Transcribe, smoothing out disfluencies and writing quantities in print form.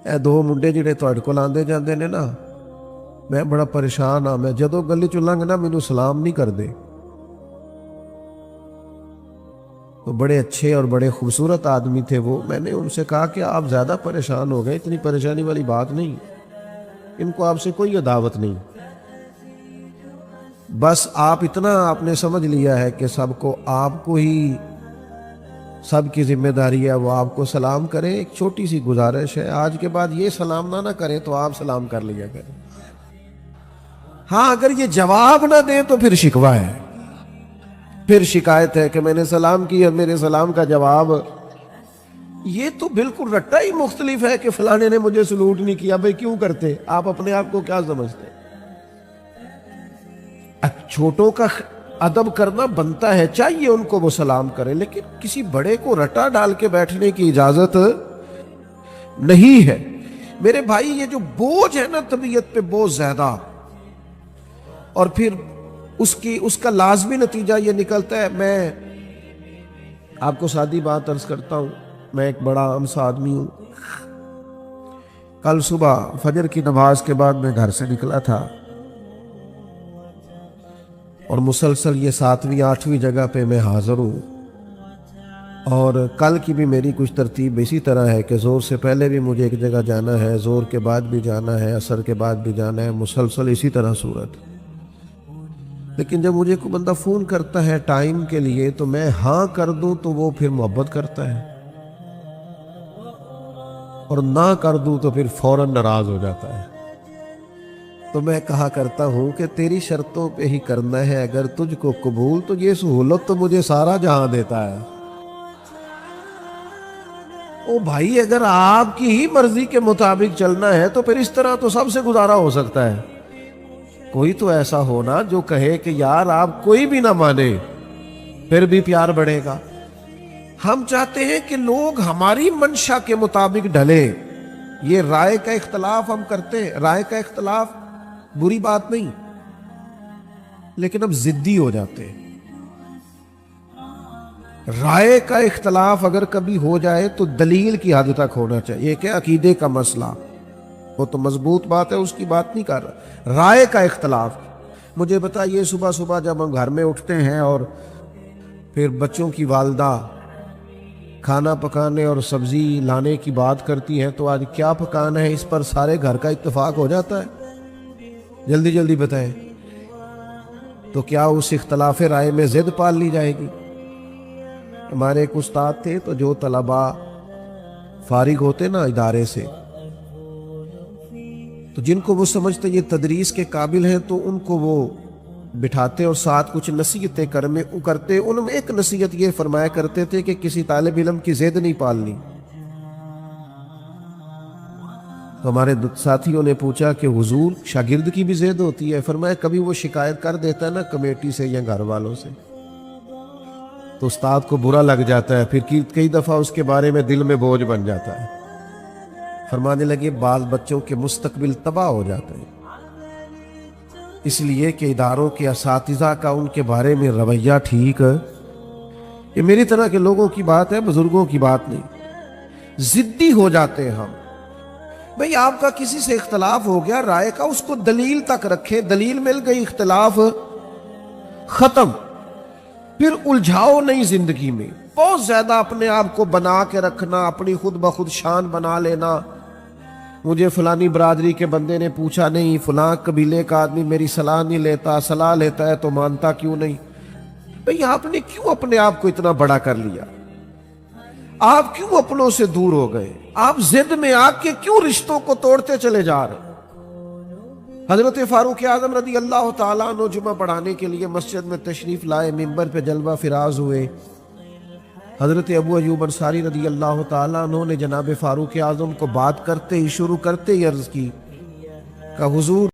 ਇਹ ਦੋ ਮੁੰਡੇ ਜਿਹੜੇ ਤੁਹਾਡੇ ਕੋਲ ਆਉਂਦੇ ਜਾਂਦੇ ਨੇ ਨਾ, ਮੈਂ ਬੜਾ ਪਰੇਸ਼ਾਨ ਹਾਂ। ਮੈਂ ਜਦੋਂ ਗਲੀ ਚ ਲੰਘਣਾ ਮੈਨੂੰ ਸਲਾਮ नहीं करते। तो बड़े अच्छे और बड़े खूबसूरत आदमी थे वो। मैंने उनसे कहा कि आप ज़्यादा परेशान हो गए, इतनी परेशानी वाली बात नहीं, इनको आपसे कोई अदावत नहीं, बस आप इतना आपने समझ लिया है कि सबको आपको ही सबकी जिम्मेदारी है, वो आपको सलाम करें। एक छोटी सी गुजारिश है, आज के बाद ये सलाम ना करें तो आप सलाम कर लिया करें। हाँ, अगर ये जवाब ना दें तो फिर शिकवा है, फिर शिकायत है कि मैंने सलाम किया, मेरे सलाम का जवाब। ये तो बिल्कुल रट्टा ही मुख्तलिफ है कि फलाने ने मुझे सलूट नहीं किया। भाई क्यों करते आप? अपने आप को क्या समझते? छोटों का अदब करना बनता है, चाहिए उनको वो सलाम करें, लेकिन किसी बड़े को रटा डाल के बैठने की इजाजत नहीं है। मेरे भाई, ये जो बोझ है ना तबीयत पे बहुत ज्यादा, और फिर उसका लाजमी नतीजा ये निकलता है। मैं आपको सादी बात अर्ज करता हूं, मैं एक बड़ा आम सा आदमी हूं। कल सुबह फजर की नमाज के बाद मैं घर से निकला था और मुसलसल ये 7वीं 8वीं जगह पे मैं हाजिर हूँ। और कल की भी मेरी कुछ तरतीब इसी तरह है कि ज़ोर से पहले भी मुझे एक जगह जाना है, ज़ोर के बाद भी जाना है, असर के बाद भी जाना है, मुसलसल इसी तरह सूरत। लेकिन जब मुझे कोई बंदा फ़ोन करता है टाइम के लिए तो मैं हाँ कर दूं तो वो फिर मोहब्बत करता है, और ना कर दूं तो फिर फौरन नाराज़ हो जाता है। तो मैं कहा करता हूं कि तेरी शर्तों पे ही करना है, अगर तुझको कबूल तो ये सहूलत तो मुझे सारा जहां देता है। ओ भाई, अगर आपकी ही मर्जी के मुताबिक चलना है तो फिर इस तरह तो सबसे गुजारा हो सकता है। कोई तो ऐसा हो ना जो कहे कि यार आप कोई भी ना माने फिर भी प्यार बढ़ेगा। हम चाहते हैं कि लोग हमारी मंशा के मुताबिक ढले। ये राय का इख्तलाफ हम करते हैं, राय का इख्तलाफ बुरी बात नहीं, लेकिन अब जिद्दी हो जाते हैं। राय का इख्तलाफ अगर कभी हो जाए तो दलील की हद तक होना चाहिए। क्या अकीदे का मसला, वो तो मजबूत बात है, उसकी बात नहीं कर रहा। राय का इख्तलाफ, मुझे बताइए, सुबह सुबह जब हम घर में उठते हैं और फिर बच्चों की वालदा खाना पकाने और सब्जी लाने की बात करती हैं तो आज क्या पकाना है, इस पर सारे घर का इत्तेफाक हो जाता है। जल्दी जल्दी बताएं, तो क्या उस इख्तलाफ राय में जिद पाल ली जाएगी? हमारे एक उस्ताद थे, तो जो तलबा फारिग होते ना इदारे से, तो जिनको वो समझते ये तदरीस के काबिल हैं तो उनको वो बिठाते और साथ कुछ नसीहतें करते। उनमें एक नसीहत ये फरमाया करते थे कि किसी तालिब इल्म की जिद नहीं पालनी। तो हमारे साथियों ने पूछा कि हुजूर, शागिर्द की भी जिद होती है? फरमाया कभी वो शिकायत कर देता है ना कमेटी से या घर वालों से, तो उस्ताद को बुरा लग जाता है, फिर कई दफ़ा उसके बारे में दिल में बोझ बन जाता है। फरमाने लगे बाल बच्चों के मुस्तकबिल तबाह हो जाते हैं, इसलिए कि इदारों के असातिज़ा का उनके बारे में रवैया ठीक है। ये मेरी तरह के लोगों की बात है, बुजुर्गों की बात नहीं। जिद्दी हो जाते हैं हम। भाई, आपका किसी से इख्तलाफ हो गया राय का, उसको दलील तक रखे, दलील मिल गई, इख्तलाफ खत्म। फिर उलझाओ नहीं जिंदगी में, बहुत ज्यादा अपने आप को बना के रखना, अपनी खुद ब खुद शान बना लेना। मुझे फलानी बरादरी के बंदे ने पूछा नहीं, फलां कबीले का आदमी मेरी सलाह नहीं लेता, सलाह लेता है तो मानता क्यों नहीं? भाई, आपने क्यों अपने आप को इतना बड़ा कर लिया? आप क्यों अपनों से दूर हो गए? आप जिद में आके क्यों रिश्तों को तोड़ते चले जा रहे? हजरत फारूक आजम रदी अल्लाह ताला अन्हु जुमा पढ़ाने के लिए मस्जिद में तशरीफ लाए, मिंबर पे जलवा फिराज हुए। हजरत अबू अयूब अंसारी रदी अल्लाह ताला अन्हु ने जनाब फारूक आजम को बात करते ही शुरू करते ही अर्ज की, हुजूर